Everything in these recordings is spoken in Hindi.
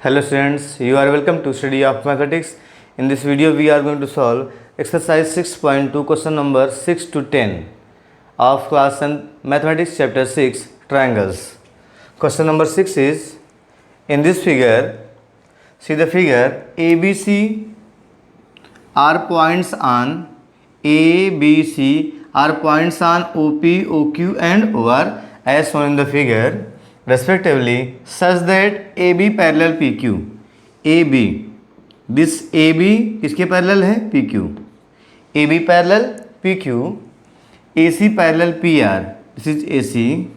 Hello students, you are welcome to study of mathematics. In this video we are going to solve exercise 6.2 question number 6 to 10 of class and mathematics chapter 6 triangles. Question number 6 is, in this figure, see the figure, ABC are points on OP, OQ and OR as shown in the figure respectively, such that AB parallel PQ. AB, this AB किसके पैरेलल है? PQ. AB parallel PQ, AC parallel PR. This is AC.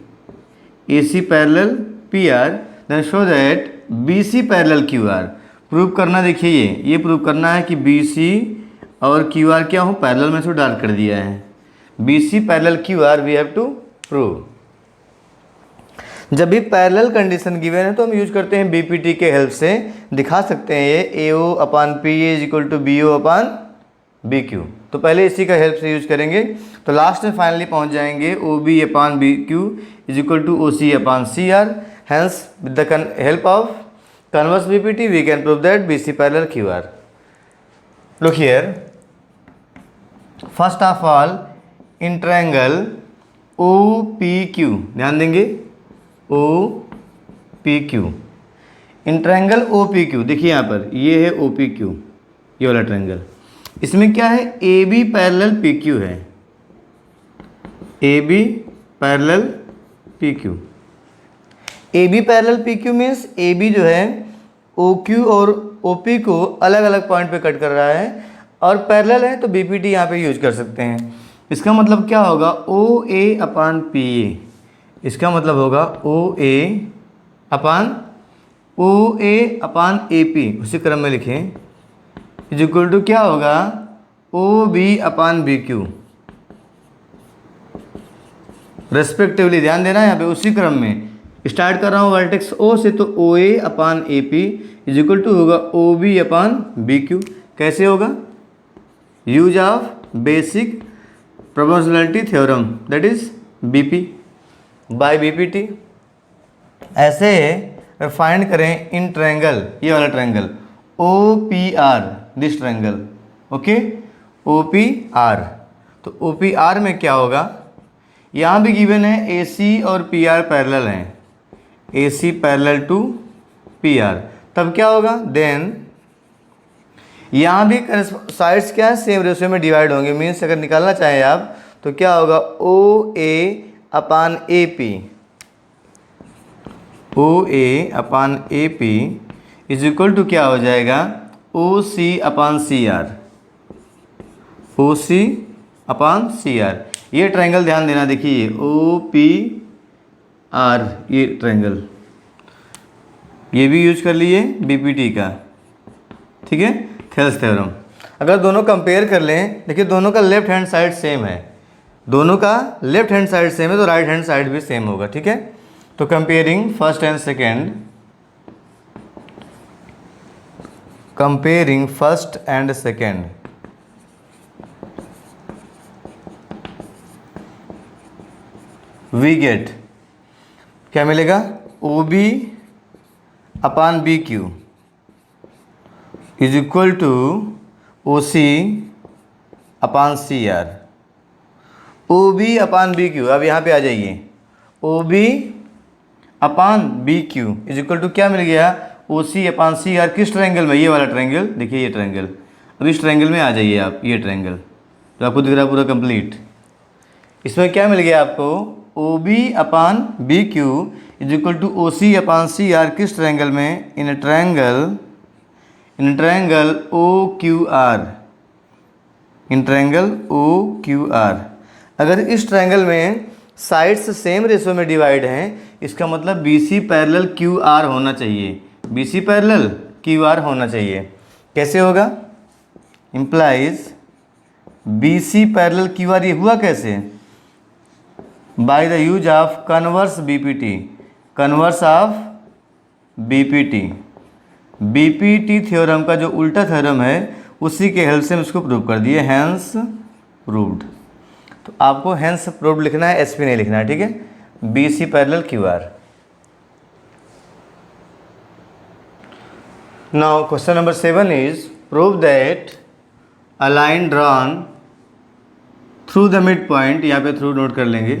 AC parallel PR. Then show that BC parallel QR. Prove करना, देखिए ये प्रूव करना है कि BC और QR क्या हो, पैरेलल में से डार्क कर दिया है. BC parallel QR we have to prove. जब भी पैरेलल कंडीशन गिवन है तो हम यूज करते हैं बीपीटी के हेल्प से. दिखा सकते हैं ये AO upon PA is equal to BO upon BQ. तो पहले इसी का हेल्प से यूज करेंगे तो लास्ट में फाइनली पहुंच जाएंगे OB upon BQ is equal to OC upon CR. Hence with the help of converse BPT we can prove that BC parallel QR. Look here, first of all in triangle OPQ, ध्यान देंगे OPQ, इन ट्रायंगल OPQ, देखिए यहाँ पर ये है OPQ, ये वाला ट्रायंगल. इसमें क्या है? AB पैरेलल PQ है. AB parallel PQ. AB parallel PQ means AB जो है OQ और OP को अलग अलग पॉइंट पे कट कर रहा है और पैरेलल है तो BPT यहाँ पे यूज कर सकते हैं. इसका मतलब क्या होगा? OA अपान PA. इसका मतलब होगा OA अपान AP, उसी क्रम में लिखें, इज इक्वल टू क्या होगा? OB upon BQ respectively. ध्यान देना यहाँ पे उसी क्रम में स्टार्ट कर रहा हूँ वर्टेक्स O से, तो OA upon AP is equal to होगा OB अपान BQ. कैसे होगा? Use of basic proportionality theorem, that is BP by BPT. ऐसे फाइंड करें इन ट्रायंगल, ये वाला triangle OPR, this triangle, okay, OPR. तो OPR में क्या होगा? यहाँ भी गिवन है AC और PR पैरेलल हैं, AC पैरेलल टू PR. तब क्या होगा? देन यहाँ भी साइड्स क्या है? सेम रेशियो में डिवाइड होंगे. मीन्स अगर निकालना चाहें आप तो क्या होगा? OA upon AP, OA upon AP is equal to क्या हो जाएगा? OC upon CR, OC upon CR. ये ट्रायंगल ध्यान देना, देखिए OPR, ये ट्रायंगल, ये भी यूज कर लिए BPT का, ठीक है, थेल्स थ्योरम. अगर दोनों कंपेयर कर लें, देखिए दोनों का लेफ्ट हैंड साइड सेम है, दोनों का लेफ्ट हैंड साइड सेम है तो राइट हैंड साइड भी सेम होगा, ठीक है. तो comparing first and second, comparing first and second, we get क्या मिलेगा? OB upon BQ is equal to OC upon CR. OB upon BQ, अब यहाँ पे आ जाइए, OB upon BQ is equal to क्या मिल गया? OC upon CR. किस ट्रायंगल में? ये वाला ट्रायंगल, देखिए ये ट्रायंगल. अब इस ट्रायंगल में आ जाइए आप, ये ट्रायंगल तो आपको दिख रहा है पूरा कंप्लीट. इसमें क्या मिल गया आपको? OB upon BQ is equal to OC upon CR. किस ट्रायंगल में? In triangle OQR, in triangle OQR. अगर इस ट्रायंगल में साइड्स सेम रेशियो में डिवाइड हैं, इसका मतलब BC पैरेलल QR होना चाहिए, BC पैरेलल QR होना चाहिए. कैसे होगा? Implies BC parallel QR. ये हुआ कैसे? Bye the use of converse BPT, converse of BPT theorem का जो उल्टा थ्योरम है उसी के हेल्प से हम इसको प्रूव कर दिए, हैंस प्रूव्ड. तो आपको हेंस प्रूव्ड लिखना है, SP नहीं लिखना है, ठीक है. BC parallel QR. Now question number 7 is prove that a line drawn through the mid point, यहाँ पे थ्रू नोट कर लेंगे,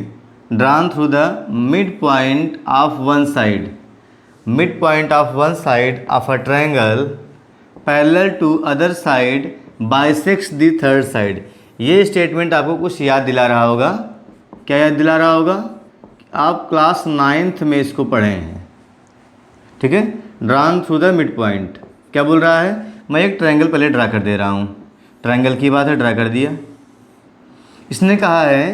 drawn through the mid point of one side, mid point of one side of a triangle parallel to other side bisects the third side. ये स्टेटमेंट आपको कुछ याद दिला रहा होगा। क्या याद दिला रहा होगा? आप क्लास 9th में इसको पढ़े हैं, ठीक है। Drawn through the mid point क्या बोल रहा है? मैं एक ट्रायंगल पहले ड्रा कर दे रहा हूँ, ट्रायंगल की बात है, ड्रा कर दिया। इसने कहा है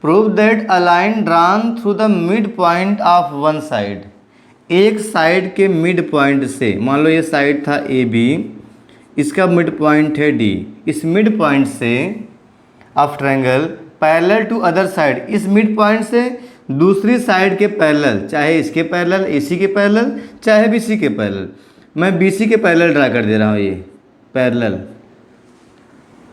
prove that a line drawn through the mid point of one side, एक साइड के मिड पॉइंट से, मान लो ये साइड था ए बी, इसका मिड पॉइंट है डी, इस मिड पॉइंट से of triangle parallel to other side, इस मिड पॉइंट से दूसरी साइड के पैरेलल, चाहे इसके पैरेलल, एसी के पैरेलल, चाहे बीसी के पैरेलल। मैं बीसी के पैरेलल ड्रा कर दे रहा हूँ, ये पैरेलल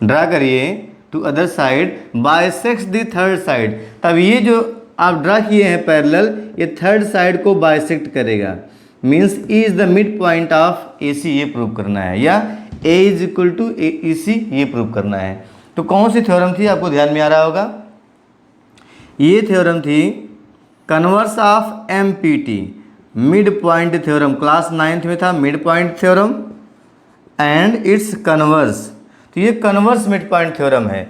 ड्रा करिए to other side bisects the third side. तब ये जो आप ड्रा किए हैं पैरेलल, ये थर्ड साइड को बाइसेक्ट करेगा, means E is the mid point of A C, ये प्रूव करना है, या A is equal to E C, ये प्रूव करना है। तो कौन सी थ्योरम थी आपको ध्यान में आ रहा होगा? ये थ्योरम थी converse of M P T, mid point theorem, class 9th में था mid point theorem and its converse. तो ये कन्वर्स मिड पॉइंट थ्योरम है।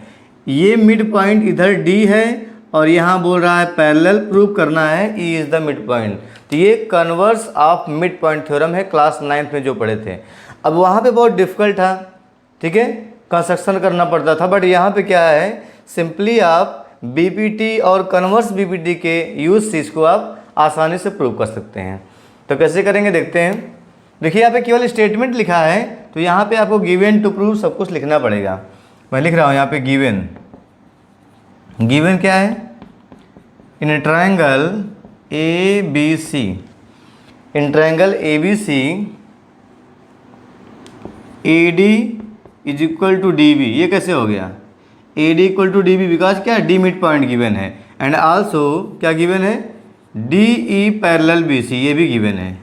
ये मिड पॉइंट इधर डी है और यहाँ बोल रहा है पैरेलल प्रूव करना है ई इज द मिड पॉइंट। तो ये converse of mid point theorem है, क्लास 9th में जो पढ़े थे। अब वहाँ पे बहुत डिफिकल्ट था, ठीक है, कंस्ट्रक्शन करना पड़ता था, बट यहाँ पे क्या है, सिंपली आप बीपीटी और कन्वर्स बीपीटी के यूज से इसको आप आसानी से प्रूव कर सकते हैं। तो कैसे करेंगे देखते हैं। देखिए यहाँ पे केवल स्टेटमेंट लिखा है, तो यहाँ पे आपको गिवन टू प्रूव सब कुछ लिखना पड़ेगा। मैं लिख रहा हूँ यहाँ पे गिवन, गिवन क्या है? In triangle A B C, in triangle A B C A D is equal to D B. ये कैसे हो गया? A D equal to D B, because क्या डी मिड पॉइंट गिवन है, एंड आल्सो क्या गिवन है? D E parallel B C, ये भी गिवन है,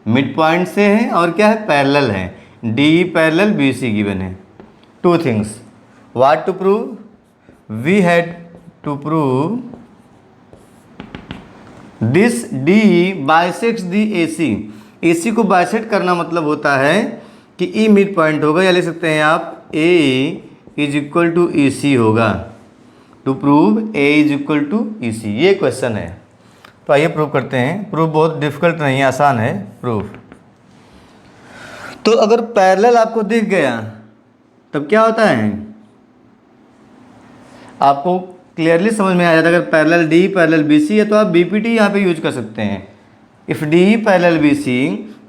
मिड पॉइंट से है और क्या है, पैरेलल है, D E parallel B C given है। Two things, what to prove? We had to prove this D bisects the A C. A C को बाइसेक्ट करना मतलब होता है कि ई मिड पॉइंट होगा, या ले सकते हैं आप A is equal to E C होगा। To prove A is equal to E C, ये क्वेश्चन है। तो आइए प्रूव करते हैं। प्रूफ बहुत डिफिकल्ट नहीं है, आसान है प्रूफ। तो अगर पैरेलल आपको दिख गया तब क्या होता है, आपको क्लियरली समझ में आ जाता है। अगर parallel D parallel B C है तो आप बीपीटी यहाँ पे यूज कर सकते हैं। If D parallel B C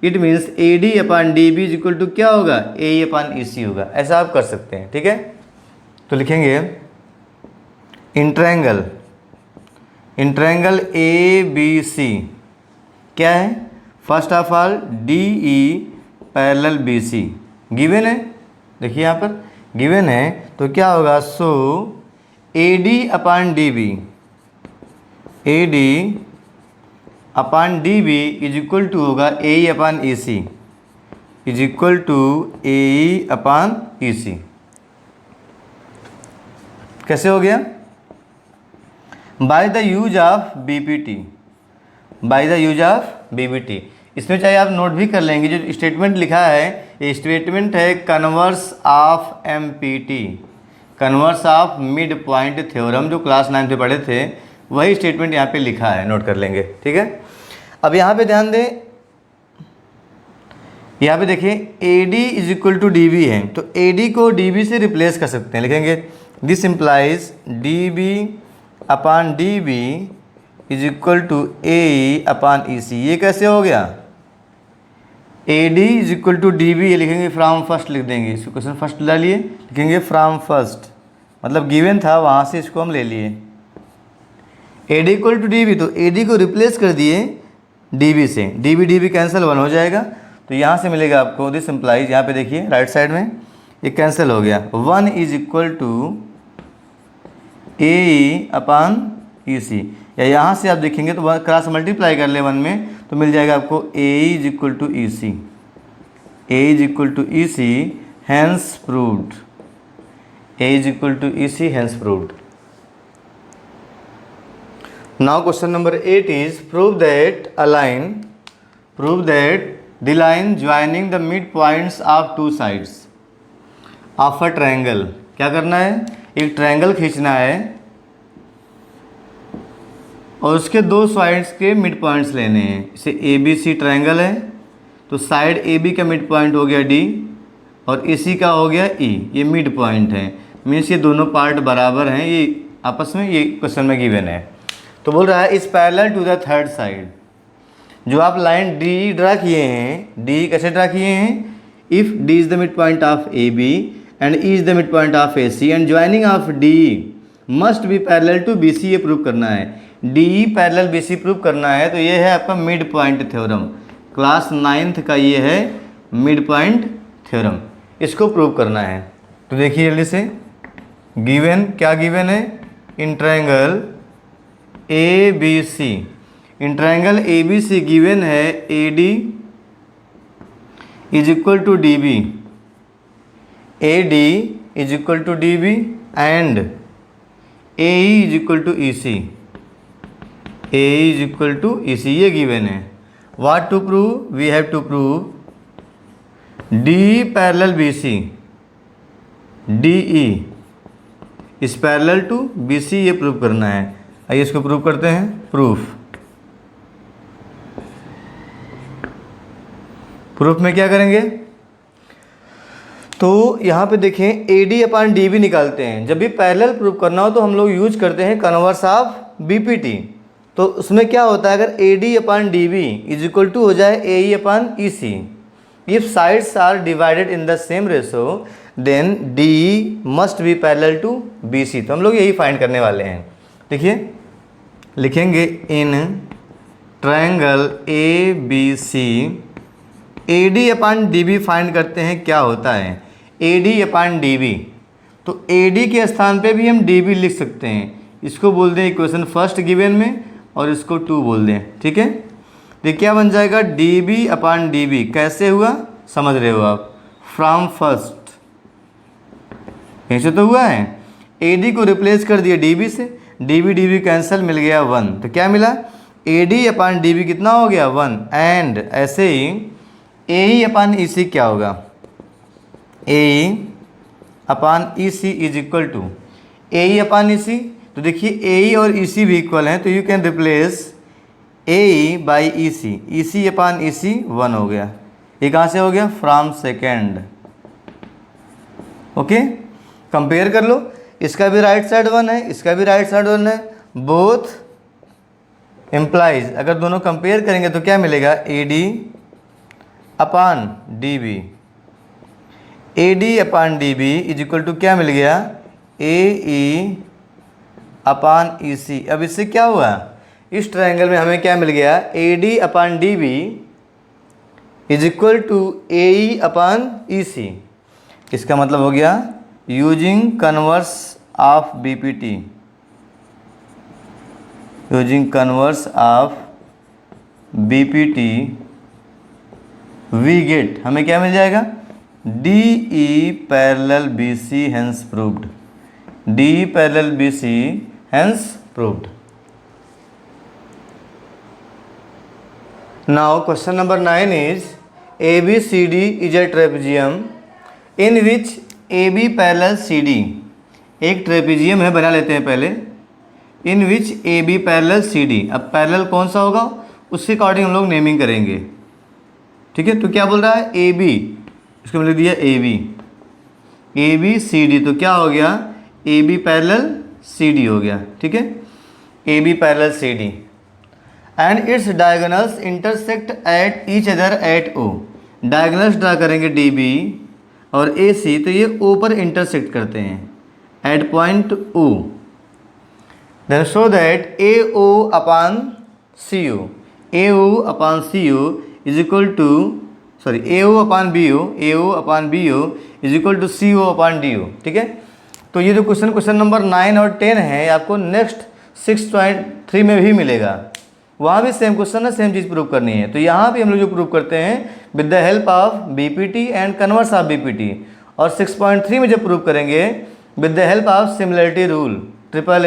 it means A D upon D B is equal to क्या होगा, ए अपान ई सी होगा। ऐसा आप कर सकते हैं, ठीक है। तो लिखेंगे in triangle A B C क्या है, first of all D E parallel B C given है। देखिए यहाँ पर गिवन है, तो क्या होगा, so A D upon D B, A D upon D B is equal to होगा A E upon E C, is equal to A E upon E C. कैसे हो गया? By the use of BPT, by the use of BPT. इसमें चाहे आप नोट भी कर लेंगे, जो स्टेटमेंट लिखा है ये स्टेटमेंट है converse of empty, converse of mid point theorem, जो क्लास 9 में पढ़े थे वही स्टेटमेंट यहाँ पे लिखा है, नोट कर लेंगे, ठीक है। अब यहाँ पे ध्यान दें, यहाँ पे देखिए A D is equal to D B है, तो ए डी को डी बी से रिप्लेस कर सकते हैं। लिखेंगे this implies D B upon D B is equal to A upon E C. ये कैसे हो गया? A D is equal to D B, ये लिखेंगे फ्रॉम फर्स्ट लिख देंगे, इसको क्वेश्चन फर्स्ट डालिए, लिखेंगे फ्रॉम फर्स्ट, मतलब गिवन था वहाँ से इसको हम ले लिए। A D equal to D B, तो ए डी को रिप्लेस कर दिए डी बी से, डी बी कैंसिल, 1 हो जाएगा। तो यहाँ से मिलेगा आपको दिस इम्प्लाइज, यहाँ पे देखिए राइट साइड में ये कैंसिल हो गया, 1 is equal to A E upon E सी, या यहाँ से आप देखेंगे तो क्रॉस मल्टीप्लाई कर ले 1 में, तो मिल जाएगा आपको A is equal to E C. A is equal to EC, hence proved. A is equal to EC, hence proved. Now question number 8 is prove that the line joining the midpoints of two sides of a triangle. क्या करना है, एक ट्रायंगल खींचना है और उसके दो साइड्स के मिड पॉइंट्स लेने हैं. इसे ABC ट्रायंगल है तो साइड AB का मिड पॉइंट हो गया D और AC का हो गया E. ये मिड पॉइंट है, मीन्स ये दोनों पार्ट बराबर हैं, ये आपस में, ये क्वेश्चन में गिवन है. तो बोल रहा है is parallel to the third side. जो आप लाइन डी ड्रा किए हैं, डी कैसे ड्रा किए हैं, if D is the mid point of AB and E is the mid point of AC and joining of D must be parallel to BC. ये प्रूव करना है, D पैरेलल BC प्रूव करना है. तो ये है आपका mid point theorem, class 9th का ये है मिड पॉइंट थ्योरम, इसको प्रूव करना है. तो देखिए जल्दी से, गिवन क्या गिवन है, in triangle ABC, in triangle ABC given है AD is equal to DB, AD is equal to DB and AE is equal to EC, AE is equal to EC. ये गिवन है. What to prove, we have to prove D parallel BC, DE is parallel to BC, ये प्रूव करना है. आइए इसको प्रूव करते हैं. प्रूफ में क्या करेंगे, तो यहाँ पे देखें AD अपान DB निकालते हैं. जब भी पैरेलल प्रूफ करना हो तो हम लोग यूज करते हैं कन्वर्स ऑफ BPT. तो उसमें क्या होता है, अगर AD upon DB is equal to हो जाए AE upon EC, if sides are divided in the same ratio then DE must be parallel to BC. तो हम लोग यही फाइंड करने वाले हैं. देखिए लिखेंगे in triangle ABC AD upon DB find करते हैं. क्या होता है AD अपान DB, तो AD के स्थान पे भी हम DB लिख सकते हैं. इसको बोल दें इक्वेशन फर्स्ट गिवन में और इसको 2 बोल दें. ठीक है, तो क्या बन जाएगा DB अपान DB. कैसे हुआ समझ रहे हो आप, फ्रॉम फर्स्ट, यहीं से तो हुआ है. AD को रिप्लेस कर दिया DB से, DB कैंसिल, मिल गया 1. तो क्या मिला, AD अपान DB कितना हो गया 1. एंड ऐसे ही AE अपान EC क्या होगा, AE upon EC is equal to AE upon EC. तो देखिए AE और EC भी इक्वल हैं, तो you can replace AE by EC, EC upon EC 1 हो गया. ये कहाँ से हो गया, फ्रॉम सेकेंड. ओके, कंपेयर कर लो, इसका भी राइट साइड 1 है, इसका भी राइट साइड 1 है, बोथ इम्प्लाइज. अगर दोनों कंपेयर करेंगे तो क्या मिलेगा, AD upon DB, AD upon DB is equal to क्या मिल गया, AE अपान EC. अब इससे क्या हुआ, इस ट्रायंगल में हमें क्या मिल गया, AD upon DB is equal to AE upon EC. इसका मतलब हो गया using converse of BPT, using converse of BPT we get, हमें क्या मिल जाएगा, DE parallel BC hence proved, DE parallel BC hence proved. Now question number 9 is ABCD is a trapezium in which AB parallel CD. एक ट्रेपेजियम है, बना लेते हैं पहले, in which AB parallel CD. अब पैरेलल कौन सा होगा उसके अकॉर्डिंग हम लोग नेमिंग करेंगे. ठीक है, तो क्या बोल रहा है AB, इसको मैंने दिया ABCD. तो क्या हो गया, AB पैरेलल CD हो गया. ठीक है, AB parallel CD and it's diagonals intersect at each other eight O. Diagonals draw करेंगे DB और AC, तो ये O पर इंटरसेक्ट करते हैं at point O. Then show that AO upon CO, AO upon CO is equal to, sorry AO upon BO, AO upon BO is equal to CO upon DO. ठीक है, तो ये जो क्वेश्चन नंबर 9 और 10 है आपको नेक्स्ट 6.3 में भी मिलेगा. वहाँ भी सेम क्वेश्चन है, सेम चीज़ प्रूव करनी है। तो यहाँ भी हम लोग जो प्रूव करते हैं with the help of BPT and converse of BPT, और 6.3 में जब प्रूव करेंगे with the help of similarity rule, triple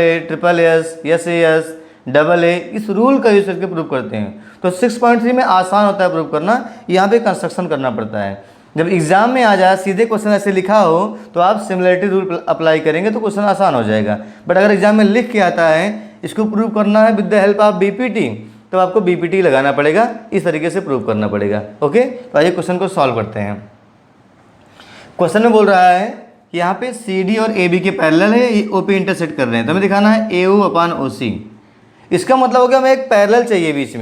S, S, double A, इस रूल का यूज करके प्रूव करते हैं। तो 6.3 में आसान होता है प्रूव करना, यहाँ पे कंस्ट्रक्शन करना पड़ता है। जब एग्जाम में आ जाए सीधे क्वेश्चन ऐसे लिखा हो तो आप सिमिलरिटी रूल अप्लाई करेंगे तो क्वेश्चन आसान हो जाएगा। बट अगर एग्जाम में लिख के आता है इसको प्रूव करना है with the help of BPT, तो आपको बीपीटी लगाना पड़ेगा, इस तरीके से प्रूव करना पड़ेगा। ओके, तो आइए क्वेश्चन को सॉल्व करते हैं। क्वेश्चन में बोल रहा है कि यहाँ पे सी डी और ए बी के पैरेलल है, ये ओ पे इंटरसेक्ट कर रहे हैं, तो हमें दिखाना है ए ओ अपान ओ सी। इसका मतलब हो गया हमें एक पैरेलल चाहिए, बीच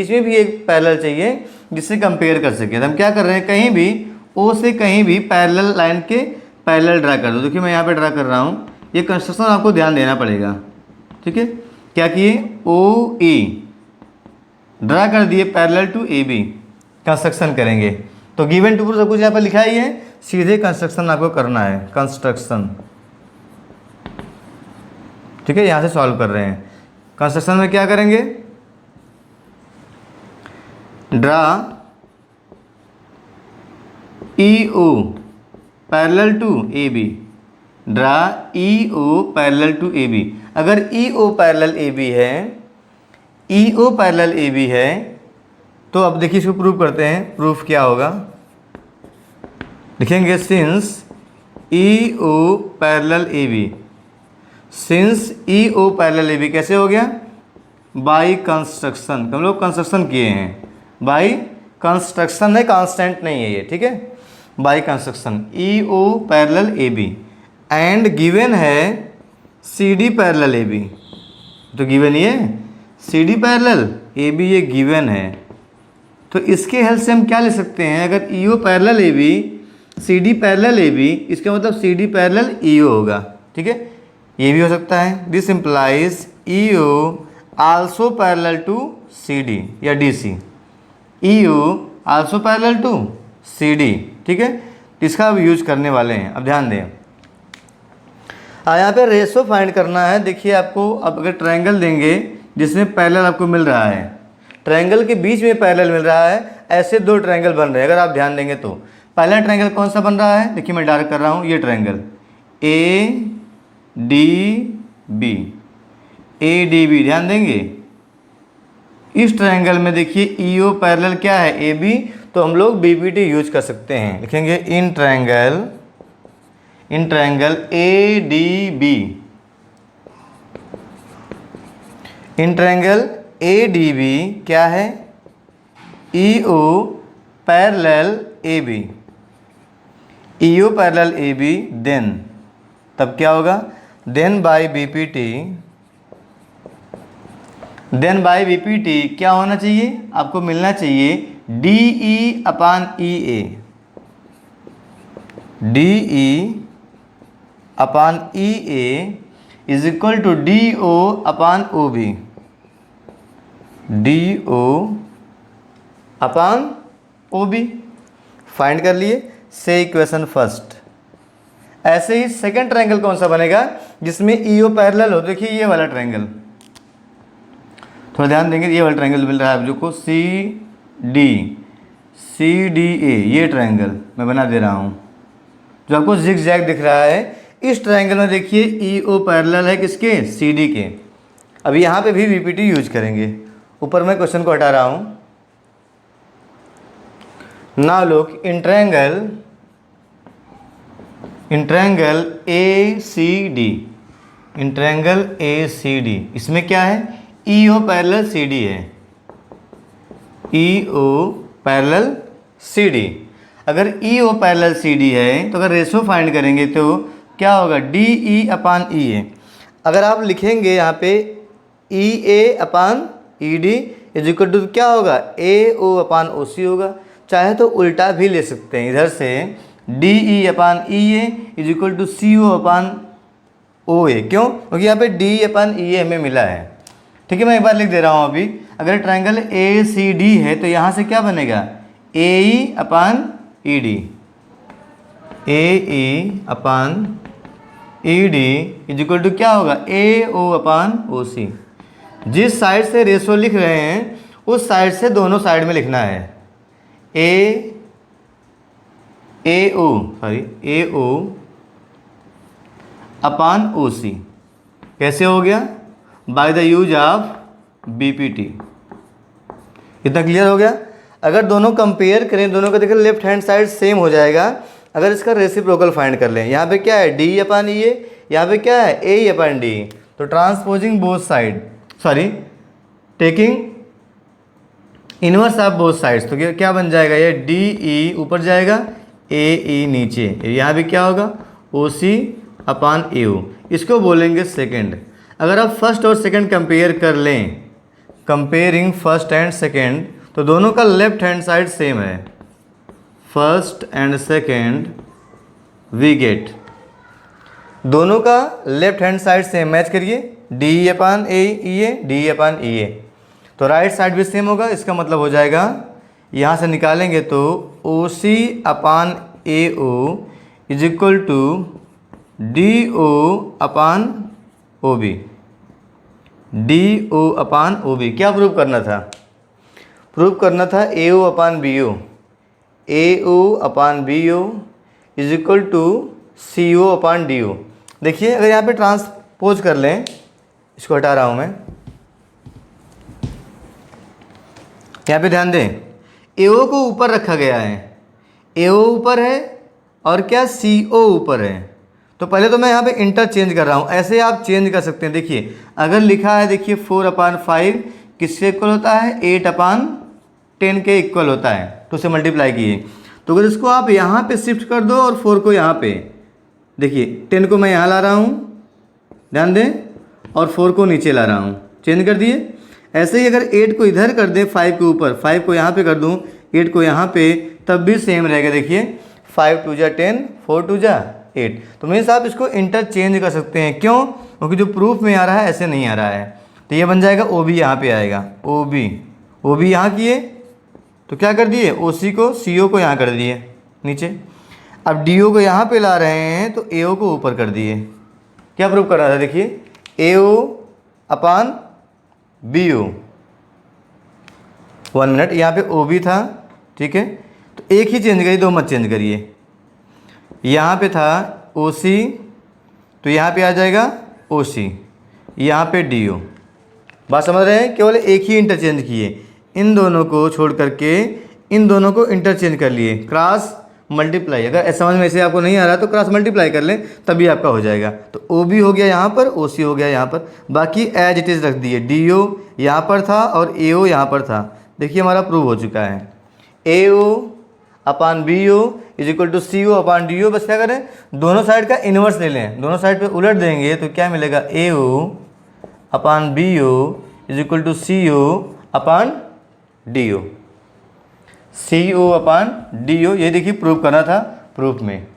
में भी एक पैरेलल चाहिए जिससे कंपेयर कर सके। तो हम क्या कर रहे हैं, कहीं भी ओ से कहीं भी पैरेलल लाइन के पैरेलल ड्रा कर दो। देखिए मैं यहाँ पे ड्रा कर रहा हूँ, ये कंस्ट्रक्शन आपको ध्यान देना पड़ेगा। ठीक है, क्या किए, ओ ई ड्रा कर दिए parallel to A B, construction करेंगे। तो गिवन टू सब कुछ यहाँ पर लिखा ही है, सीधे कंस्ट्रक्शन आपको करना है, कंस्ट्रक्शन। ठीक है, यहाँ से सॉल्व कर रहे हैं। कंस्ट्रक्शन में क्या करेंगे, draw E O parallel to A B, draw E O parallel to A B. अगर E O parallel A B है, E O parallel A B है, तो अब देखिए इसको प्रूव करते हैं। प्रूफ क्या होगा, लिखेंगे since E O parallel A B, since E O parallel A B कैसे हो गया, बाई कंस्ट्रक्शन। हम लोग कंस्ट्रक्शन किए हैं, बाई कंस्ट्रक्शन है, कांस्टेंट नहीं है ये। ठीक है, by construction E O parallel A B and given है C D parallel A B. तो गिवन ये C D parallel A B, ये गिवन है। तो इसके हेल्प से हम क्या ले सकते हैं, अगर E O parallel A B, C D parallel A B, इसका मतलब सी डी पैरेलल ई ओ होगा। ठीक है, ये भी हो सकता है। This implies E O also parallel to C D या D C, E O also parallel to C D. ठीक है, इसका अब यूज करने वाले हैं। अब ध्यान दें, यहाँ पे रेशो फाइंड करना है। देखिए आपको अब अगर ट्रायंगल देंगे जिसमें पैरेलल आपको मिल रहा है, ट्रायंगल के बीच में पैरेलल मिल रहा है, ऐसे दो ट्रायंगल बन रहे हैं। अगर आप ध्यान देंगे तो पहला ट्रायंगल कौन सा बन रहा है, देखिए मैं डार्क कर रहा हूँ, ये triangle A D B, A D B. ध्यान देंगे इस ट्रायंगल में देखिए ई ओ पैरेलल क्या है, ए बी, तो हम लोग बी पी टी यूज कर सकते हैं। लिखेंगे in triangle A D B, in triangle A D B क्या है, E O parallel A B, E O parallel A B, then तब क्या होगा, then by B P T, then by B P T क्या होना चाहिए, आपको मिलना चाहिए D E upon E A, D E upon E A is equal to D O upon O B, D O upon O B. Find कर लिए, से इक्वेशन फर्स्ट। ऐसे ही सेकंड ट्रायंगल कौन सा बनेगा, जिसमें ई ओ पैरेलल हो। देखिए ये वाला ट्रायंगल, थोड़ा ध्यान देंगे, ये वाला ट्रायंगल मिल रहा है आप जो को, सी डी ए, ये ट्रायंगल मैं बना दे रहा हूँ जो आपको जिग जैग दिख रहा है। इस ट्रायंगल में देखिए ई ओ पैरेलल है किसके, सी डी के। अब यहाँ पे भी वीपीटी यूज करेंगे। ऊपर मैं क्वेश्चन को हटा रहा हूँ। Now look in triangle A C D, in triangle A C D, इसमें क्या है, E O parallel C D है, E O parallel C D. अगर E O parallel C D है तो अगर रेशो फाइंड करेंगे तो क्या होगा, डी ई अपान ई ए। अगर आप लिखेंगे यहाँ पे E A upon E D is equal to क्या होगा, ए ओ अपान ओ सी होगा। चाहे तो उल्टा भी ले सकते हैं, इधर से D E upon E A is equal to C O upon O A. क्यों, क्योंकि यहाँ पे डी अपान ई ए हमें मिला है। ठीक है, मैं एक बार लिख दे रहा हूँ अभी। अगर ट्रायंगल ए सी डी है तो यहाँ से क्या बनेगा, A E upon E D, A E upon E D is equal to क्या होगा, ए ओ अपान ओ सी। जिस साइड से रेशो लिख रहे हैं उस साइड से दोनों साइड में लिखना है। ए ओ अपान ओ सी कैसे हो गया? By the use of BPT। इतना क्लियर हो गया? अगर दोनों कंपेयर करें, दोनों का देखें लेफ्ट हैंड साइड सेम हो जाएगा। अगर इसका रेसिप्रोकल फाइंड कर लें, यहाँ पे क्या है D अपान E, यहाँ पे क्या है A अपान D। तो transposing both side, taking inverse of both sides, तो क्या बन जाएगा? ये DE ऊपर जाएगा, AE नीचे, यहाँ भी क्या होगा OC अपान AO। इसको बोलेंगे सेकंड। अगर आप फर्स्ट और सेकंड कंपेयर कर लें, कंपेयरिंग फर्स्ट एंड सेकंड, तो दोनों का लेफ्ट हैंड साइड सेम है। First and second we get, दोनों का left hand side same, match करिए DE upon AE, DE upon EA, तो राइट साइड भी सेम होगा। इसका मतलब हो जाएगा, यहाँ से निकालेंगे तो OC upon AO is equal to DO upon OB। DO upon OB क्या प्रूव करना था? प्रूव करना था AO upon BO, AO upon BO is equal to CO upon DO। देखिए अगर यहाँ पे ट्रांसपोज कर लें, इसको हटा रहा हूँ मैं, यहाँ पे ध्यान दें, AO को ऊपर रखा गया है, AO ऊपर है और क्या CO ऊपर है। तो पहले तो मैं यहाँ पे इंटरचेंज कर रहा हूँ, ऐसे आप चेंज कर सकते हैं। देखिए अगर लिखा है, देखिए 4 अपान 5 किससे इक्वल होता है? 8 अपान 10 के इक्वल होता है, तो उसे मल्टीप्लाई किए। तो अगर इसको आप यहाँ पे शिफ्ट कर दो और 4 को यहाँ पे, देखिए 10 को मैं यहाँ ला रहा हूँ, ध्यान दें, और 4 को नीचे ला रहा हूँ, चेंज कर दिए। ऐसे ही अगर 8 को इधर कर दें 5 के ऊपर, 5 को यहाँ पे कर दूँ, 8 को यहाँ पे, तब भी सेम रहेगा। देखिए 5 2 जा 10, 4 2 जा 8। तो मीन्स आप इसको इंटरचेंज कर सकते हैं। क्यों? क्योंकि जो प्रूफ में आ रहा है ऐसे नहीं आ रहा है। तो ये बन जाएगा OB, यहाँ पे आएगा OB यहाँ किए तो क्या कर दिए, OC को CO को यहाँ कर दिए नीचे। अब DO को यहाँ पे ला रहे हैं तो AO को ऊपर कर दिए। क्या प्रूफ कर रहा था? देखिए AO अपान BO। 1 मिनट, यहाँ पे OB था, ठीक है, तो एक ही चेंज करिए, दो मत चेंज करिए। यहाँ पे था OC, तो यहाँ पे आ जाएगा OC, यहाँ पे DO। बात समझ रहे हैं? केवल एक ही इंटरचेंज किए, इन दोनों को छोड़ करके इन दोनों को इंटरचेंज कर लिए, क्रॉस मल्टीप्लाई। अगर समझ में ऐसे आपको नहीं आ रहा तो क्रॉस मल्टीप्लाई कर लें, तभी आपका हो जाएगा। तो OB हो गया यहाँ पर, OC हो गया यहाँ पर, बाकी एज इट इज़ रख दिए। DO यहाँ पर था और AO यहाँ पर था। देखिए हमारा प्रूव हो चुका है। AO upon BO is equal to CO upon DO। बस क्या करें, दोनों साइड का इन्वर्स ले लें, दोनों साइड पे उलट देंगे तो क्या मिलेगा, AO upon BO is equal to CO upon DO। CO upon DO, ये देखिए प्रूफ करना था प्रूफ में।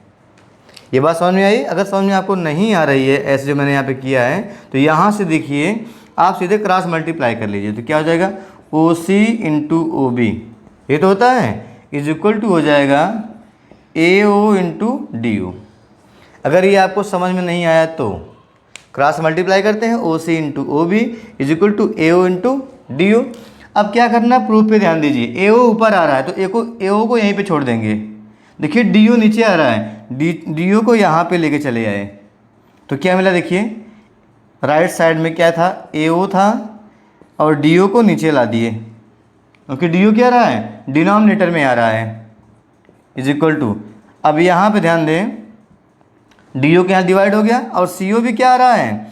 ये बात समझ में आई? अगर समझ में आपको नहीं आ रही है ऐसे जो मैंने यहाँ पे किया है, तो यहाँ से देखिए आप सीधे क्रॉस मल्टीप्लाई कर लीजिए, तो क्या हो जाएगा, OC इंटू OB, ये तो होता है, इज इक्वल टू हो जाएगा AO इंटू DO। अगर ये आपको समझ में नहीं आया तो क्रॉस मल्टीप्लाई करते हैं, OC into OB is equal to AO into DO। अब क्या करना, प्रूफ पे ध्यान दीजिए। AO ऊपर आ रहा है तो AO को यहीं पे छोड़ देंगे। देखिए DO नीचे आ रहा है, DO को यहाँ पे लेके चले आए तो क्या मिला, देखिए राइट साइड में क्या था, AO था और DO को नीचे ला दिए, क्योंकि DO क्या रहा है, डिनोमिनेटर में आ रहा है, इज इक्वल टू। अब यहाँ पे ध्यान दें, DO के यहाँ डिवाइड हो गया और CO भी क्या आ रहा है,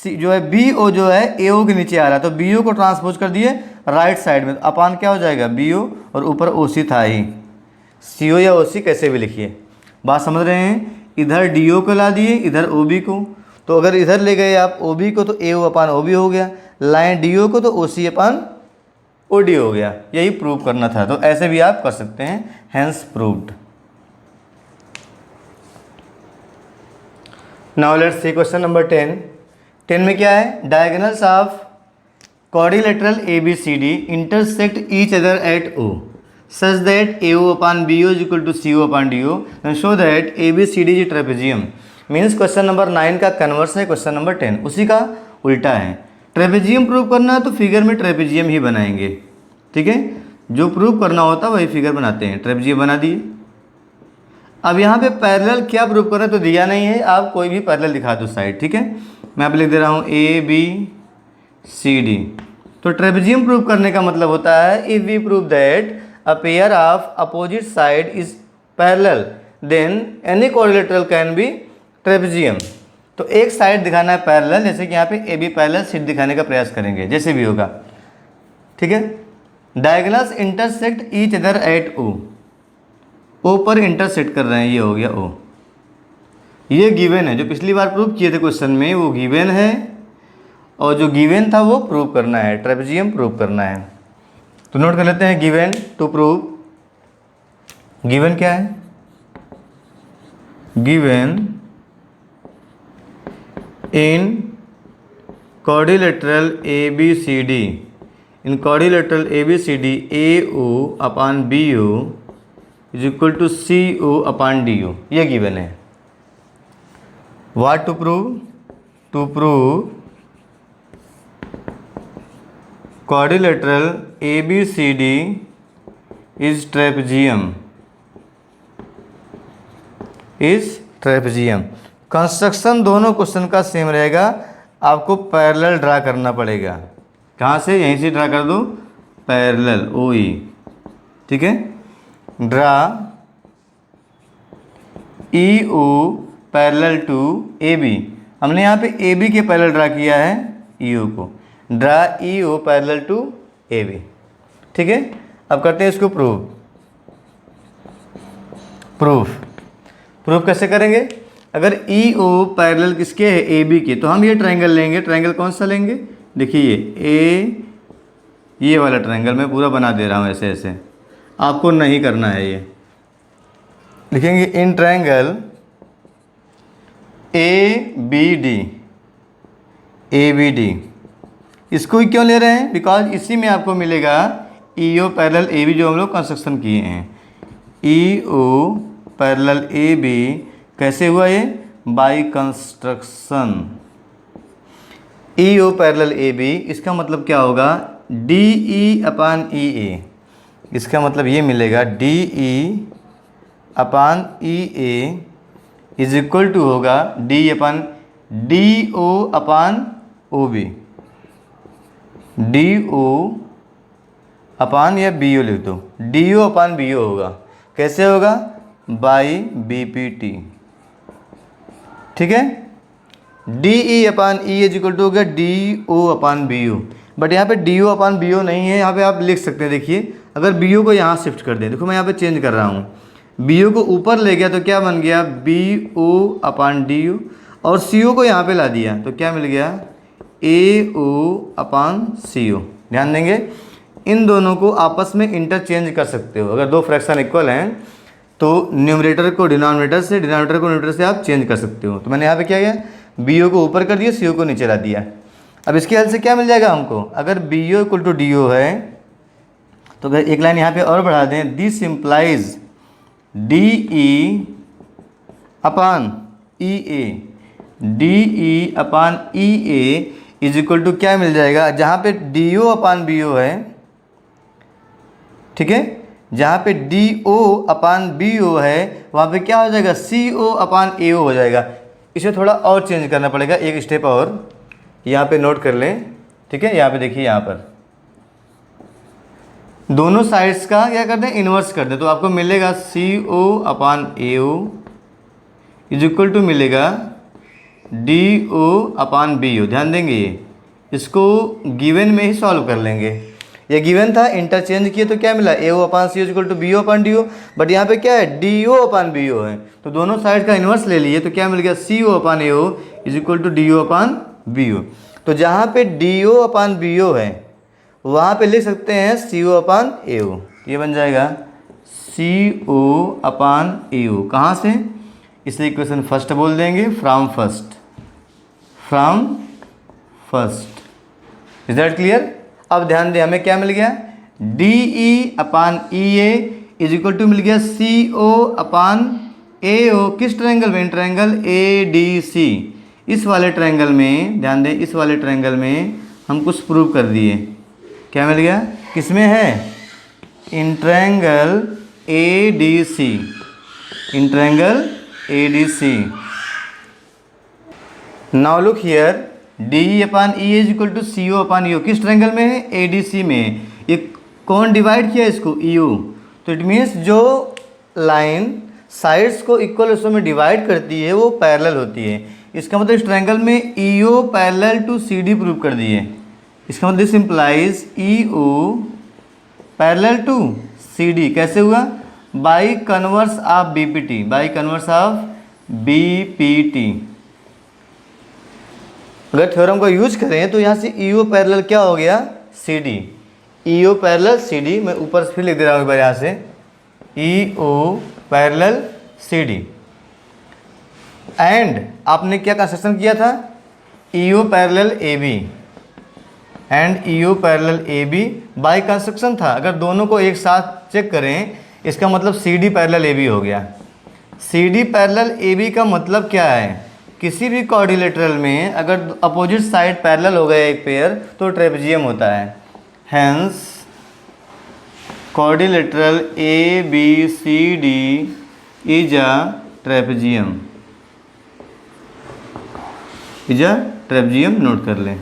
जो है BO जो है AO के नीचे आ रहा है, तो BO को ट्रांसपोज कर दिए राइट साइड में, अपान क्या हो जाएगा BO और ऊपर OC था ही, CO या OC कैसे भी लिखिए। बात समझ रहे हैं? इधर DO को ला दिए, इधर OB को, तो अगर इधर ले गए आप OB को तो AO अपान OB हो गया, लाएँ DO को तो OC अपान OD हो गया। यही प्रूव करना था, तो ऐसे भी आप कर सकते हैं, hence proved. Now let's see question number 10। 10 में क्या है, diagonals of quadrilateral ABCD intersect each other at O such that AO upon BO is equal to CO upon DO and show that ABCD is a trapezium। Means question number 9 का कन्वर्स है क्वेश्चन नंबर 10, उसी का उल्टा है। ट्रेपेजियम प्रूव करना है तो फिगर में ट्रेपेजियम ही बनाएंगे, ठीक है। जो प्रूव करना होता है वही फिगर बनाते हैं। ट्रेपेजियम बना दिए। अब यहाँ पे पैरेलल क्या प्रूव कर रहे हैं तो दिया नहीं है, आप कोई भी पैरेलल दिखा दो साइड, ठीक है। मैं यहाँ पे लिख दे रहा हूँ ए बी सी डी। तो ट्रेपेजियम प्रूव करने का मतलब होता है if we prove that a pair of opposite side is parallel then any quadrilateral can be trapezium. तो एक साइड दिखाना है पैरेलल, जैसे कि यहाँ पे ए बी पैरेलल सी दिखाने का प्रयास करेंगे, जैसे भी होगा, ठीक है। Diagonals intersect each other at O, O पर इंटरसेक्ट कर रहे हैं, ये हो गया ओ। ये गिवन है, जो पिछली बार प्रूव किए थे क्वेश्चन में वो गिवन है, और जो गिवन था वो प्रूव करना है, ट्रेपेजियम प्रूव करना है। तो नोट कर लेते हैं गिवन टू प्रूव। गिवन क्या है? Given in quadrilateral ABCD, in quadrilateral ABCD AO upon BO is equal to CO upon DO, ये गिवन है। What to prove? To prove quadrilateral ABCD is trapezium, is trapezium। Construction दोनों क्वेश्चन का सेम रहेगा, आपको पैरेलल ड्रा करना पड़ेगा। कहाँ से? यहीं से ड्रा कर दो, पैरेलल ओ ई, ठीक है। Draw E O parallel to A B. हमने यहाँ पे ए बी के पैरेलल ड्रा किया है ई ओ को। Draw E O parallel to A B, ठीक है। अब करते हैं इसको प्रूफ कैसे करेंगे? अगर ई ओ पैरेलल किसके है? ए बी के, तो हम ये ट्रायंगल लेंगे। ट्रायंगल कौन सा लेंगे? देखिए ये वाला ट्रायंगल मैं पूरा बना दे रहा हूँ ऐसे ऐसे, आपको नहीं करना है। ये लिखेंगे in triangle A B D. इसको ही क्यों ले रहे हैं? बिकॉज इसी में आपको मिलेगा ई ओ पैरेलल ए बी, जो हम लोग कंस्ट्रक्शन किए हैं। ई ओ पैरेलल ए बी कैसे हुआ? ये by construction. E O parallel A B, इसका मतलब क्या होगा? D E upon E A. इसका मतलब ये मिलेगा D E upon E A is equal to होगा D upon D O upon O B. D O upon या बी ओ लिख दो, डी ओ अपान बी ओ होगा। कैसे होगा? बाई बी पी टी, ठीक है। D E upon E is equal to हो गया D O upon B O. But यहाँ पे डी ओ अपान बी ओ नहीं है, यहाँ पे आप लिख सकते हैं। देखिए अगर बी ओ को यहाँ शिफ्ट कर दें, देखो मैं यहाँ पे चेंज कर रहा हूँ, बी ओ को ऊपर ले गया तो क्या बन गया? बी ओ अपान डी ओ, और सी ओ को यहाँ पे ला दिया तो क्या मिल गया? ए ओ अपान सी ओ। ध्यान देंगे, इन दोनों को आपस में इंटरचेंज कर सकते हो। अगर दो फ्रैक्शन इक्वल हैं तो न्यूमरेटर को डिनोमिनेटर से, डिनोमिनेटर को न्यूमरेटर से आप चेंज कर सकते हो। तो मैंने यहाँ पे क्या किया? बी ओ को ऊपर कर दिया, सी ओ को नीचे ला दिया। अब इसके हेल्प से क्या मिल जाएगा हमको? अगर B O equal to D O है तो अगर एक लाइन यहाँ पे और बढ़ा दें, this implies D E upon E A, D E upon E A is equal to क्या मिल जाएगा? जहाँ पे डी ओ अपान बी ओ है, ठीक है, जहाँ पे डी ओ अपान बी ओ है वहाँ पे क्या हो जाएगा? सी ओ अपान ए ओ हो जाएगा। इसे थोड़ा और चेंज करना पड़ेगा, एक स्टेप और यहाँ पे नोट कर लें, ठीक है। यहाँ पे देखिए, यहाँ पर दोनों साइड्स का क्या करते हैं? इन्वर्स कर दें, तो आपको मिलेगा सी O upon A O is equal to मिलेगा डी ओ अपान बी ओ। ध्यान देंगे, ये इसको गिवन में ही सॉल्व कर लेंगे। ये गिवन था, इंटरचेंज किए तो क्या मिला? A O upon C equal to B O upon D O. But यहाँ पे क्या है? डी ओ अपान बी ओ है, तो दोनों साइड का इन्वर्स ले लिए तो क्या मिल गया? C O upon A O is equal to D O upon B O. तो जहाँ पे डी ओ अपान बी ओ है वहाँ पे लिख सकते हैं सी ओ अपान ए ओ। ये बन जाएगा सी ओ अपान ए ओ। कहाँ से? इसे इक्वेशन फर्स्ट बोल देंगे, from first. Is that clear? अब ध्यान दें, हमें क्या मिल गया? D E upon E A is equal to मिल गया C O upon A O. किस ट्रायंगल में? Triangle A D C. इस वाले ट्रायंगल में ध्यान दें, इस वाले ट्रायंगल में हम कुछ प्रूव कर दिए। क्या मिल गया? किसमें है? In triangle ADC, in triangle ADC। Now look here, DE upon E is equal to CO upon EO। किस ट्रायंगल में है? ADC में। ये कौन डिवाइड किया इसको? EO। तो इट मीन्स जो लाइन साइड्स को इक्वल हिस्सों में डिवाइड करती है वो पैरेलल होती है। इसका मतलब इस ट्रायंगल में EO parallel to CD prove कर दिए। इसका मतलब this implies EO parallel to CD। कैसे हुआ? By converse of BPT, by converse of BPT। अगर थ्योरम को यूज करें तो यहाँ से EO पैरेलल क्या हो गया? CD। EO parallel CD। मैं ऊपर से फिर लिख दे रहा हूँ एक बार यहाँ से, EO पैरेलल CD। एंड आपने क्या कंस्ट्रक्शन किया था? EO parallel AB and EO parallel AB by construction था। अगर दोनों को एक साथ चेक करें इसका मतलब CD पैरेलल AB हो गया। CD पैरेलल AB का मतलब क्या है? किसी भी क्वाड्रिलेटरल में अगर अपोजिट साइड पैरेलल हो गए एक पेयर तो ट्रेपेजियम होता है। Hence quadrilateral ABCD is a trapezium, is a trapezium. Note कर लें।